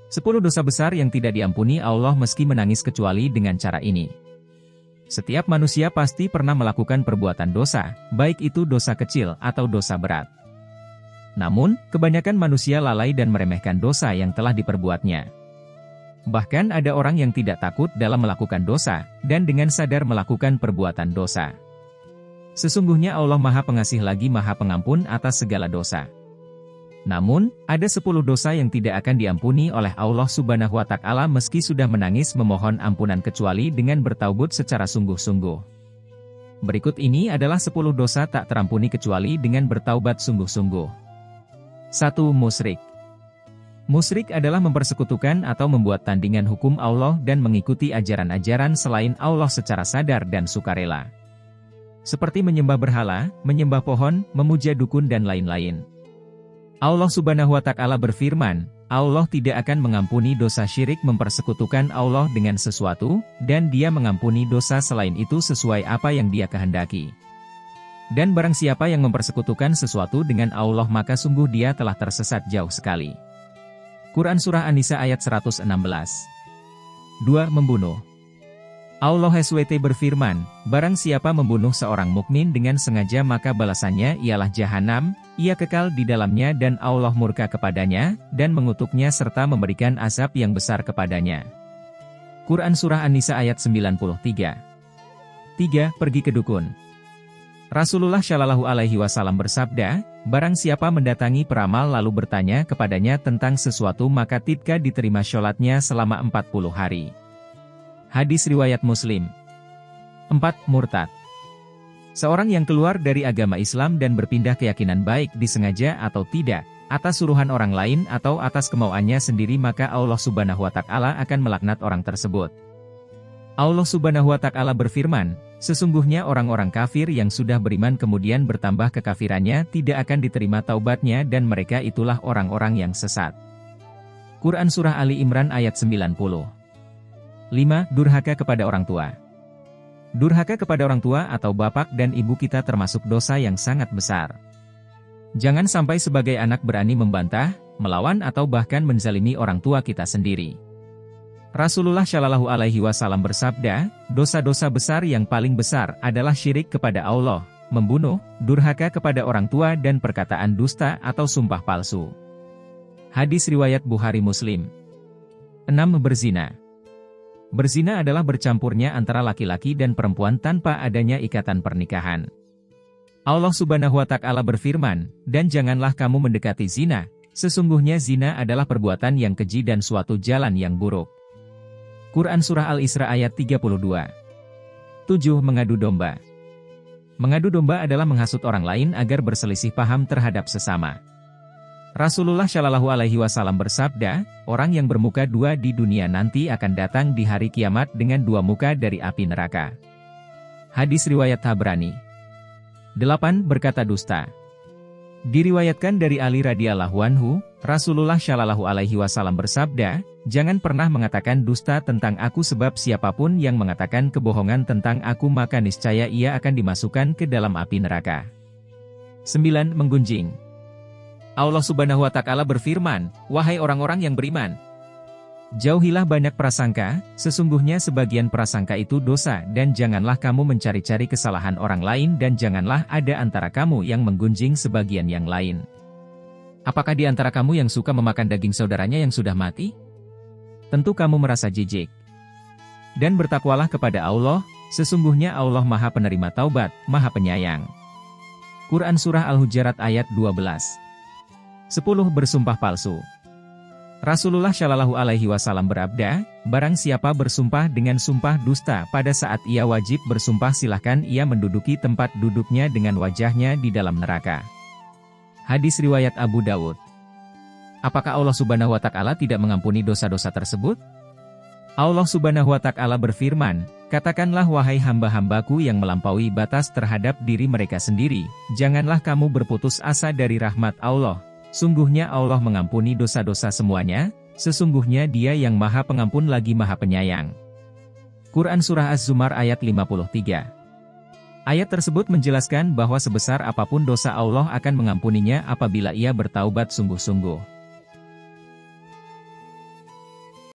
10 dosa besar yang tidak diampuni Allah meski menangis kecuali dengan cara ini. Setiap manusia pasti pernah melakukan perbuatan dosa, baik itu dosa kecil atau dosa berat. Namun, kebanyakan manusia lalai dan meremehkan dosa yang telah diperbuatnya. Bahkan ada orang yang tidak takut dalam melakukan dosa, dan dengan sadar melakukan perbuatan dosa. Sesungguhnya Allah Maha Pengasih lagi Maha Pengampun atas segala dosa. Namun, ada 10 dosa yang tidak akan diampuni oleh Allah Subhanahu wa Ta'ala meski sudah menangis memohon ampunan kecuali dengan bertaubat secara sungguh-sungguh. Berikut ini adalah 10 dosa tak terampuni kecuali dengan bertaubat sungguh-sungguh. 1. Musyrik. Musyrik adalah mempersekutukan atau membuat tandingan hukum Allah dan mengikuti ajaran-ajaran selain Allah secara sadar dan sukarela. Seperti menyembah berhala, menyembah pohon, memuja dukun dan lain-lain. Allah Subhanahu wa Ta'ala berfirman, Allah tidak akan mengampuni dosa syirik mempersekutukan Allah dengan sesuatu, dan Dia mengampuni dosa selain itu sesuai apa yang Dia kehendaki. Dan barang siapa yang mempersekutukan sesuatu dengan Allah maka sungguh dia telah tersesat jauh sekali. Quran Surah An-Nisa ayat 116. 2. Membunuh. Allah SWT berfirman, barang siapa membunuh seorang mukmin dengan sengaja maka balasannya ialah jahanam, ia kekal di dalamnya dan Allah murka kepadanya, dan mengutuknya serta memberikan azab yang besar kepadanya. Quran Surah An-Nisa ayat 93. 3. Pergi ke dukun. Rasulullah Shallallahu Alaihi Wasallam bersabda, barang siapa mendatangi peramal lalu bertanya kepadanya tentang sesuatu maka tidak diterima sholatnya selama 40 hari. Hadis riwayat Muslim. 4. Murtad. Seorang yang keluar dari agama Islam dan berpindah keyakinan baik disengaja atau tidak, atas suruhan orang lain atau atas kemauannya sendiri maka Allah Subhanahu wa Ta'ala akan melaknat orang tersebut. Allah Subhanahu wa Ta'ala berfirman, sesungguhnya orang-orang kafir yang sudah beriman kemudian bertambah kekafirannya tidak akan diterima taubatnya dan mereka itulah orang-orang yang sesat. Quran Surah Ali Imran ayat 90. 5. Durhaka kepada orang tua. Durhaka kepada orang tua atau bapak dan ibu kita termasuk dosa yang sangat besar. Jangan sampai sebagai anak berani membantah, melawan atau bahkan menzalimi orang tua kita sendiri. Rasulullah Shallallahu Alaihi Wasallam bersabda, dosa-dosa besar yang paling besar adalah syirik kepada Allah, membunuh, durhaka kepada orang tua dan perkataan dusta atau sumpah palsu. Hadis riwayat Bukhari Muslim. 6. Berzina. Berzina adalah bercampurnya antara laki-laki dan perempuan tanpa adanya ikatan pernikahan. Allah Subhanahu wa Ta'ala berfirman, dan janganlah kamu mendekati zina, sesungguhnya zina adalah perbuatan yang keji dan suatu jalan yang buruk. Quran Surah Al-Isra ayat 32. 7. Mengadu domba. Mengadu domba adalah menghasut orang lain agar berselisih paham terhadap sesama. Rasulullah Shallallahu Alaihi Wasallam bersabda, orang yang bermuka dua di dunia nanti akan datang di hari kiamat dengan 2 muka dari api neraka. Hadis riwayat Tabrani. 8. Berkata dusta. Diriwayatkan dari Ali radhiyallahu anhu, Rasulullah Shallallahu Alaihi Wasallam bersabda, jangan pernah mengatakan dusta tentang aku sebab siapapun yang mengatakan kebohongan tentang aku maka niscaya ia akan dimasukkan ke dalam api neraka. 9. Menggunjing. Allah Subhanahu wa Ta'ala berfirman, wahai orang-orang yang beriman, jauhilah banyak prasangka, sesungguhnya sebagian prasangka itu dosa dan janganlah kamu mencari-cari kesalahan orang lain dan janganlah ada antara kamu yang menggunjing sebagian yang lain. Apakah di antara kamu yang suka memakan daging saudaranya yang sudah mati? Tentu kamu merasa jijik. Dan bertakwalah kepada Allah, sesungguhnya Allah Maha Penerima Taubat, Maha Penyayang. Quran Surah Al-Hujurat ayat 12. 10. Bersumpah palsu. Rasulullah Shallallahu Alaihi Wasallam bersabda, barang siapa bersumpah dengan sumpah dusta pada saat ia wajib bersumpah silahkan ia menduduki tempat duduknya dengan wajahnya di dalam neraka. Hadis riwayat Abu Dawud. Apakah Allah Subhanahu wa Ta'ala tidak mengampuni dosa-dosa tersebut? Allah Subhanahu wa Ta'ala berfirman, katakanlah wahai hamba-hambaku yang melampaui batas terhadap diri mereka sendiri, janganlah kamu berputus asa dari rahmat Allah. Sungguhnya Allah mengampuni dosa-dosa semuanya, sesungguhnya Dia yang Maha Pengampun lagi Maha Penyayang. Quran Surah Az-Zumar ayat 53. Ayat tersebut menjelaskan bahwa sebesar apapun dosa Allah akan mengampuninya apabila ia bertaubat sungguh-sungguh.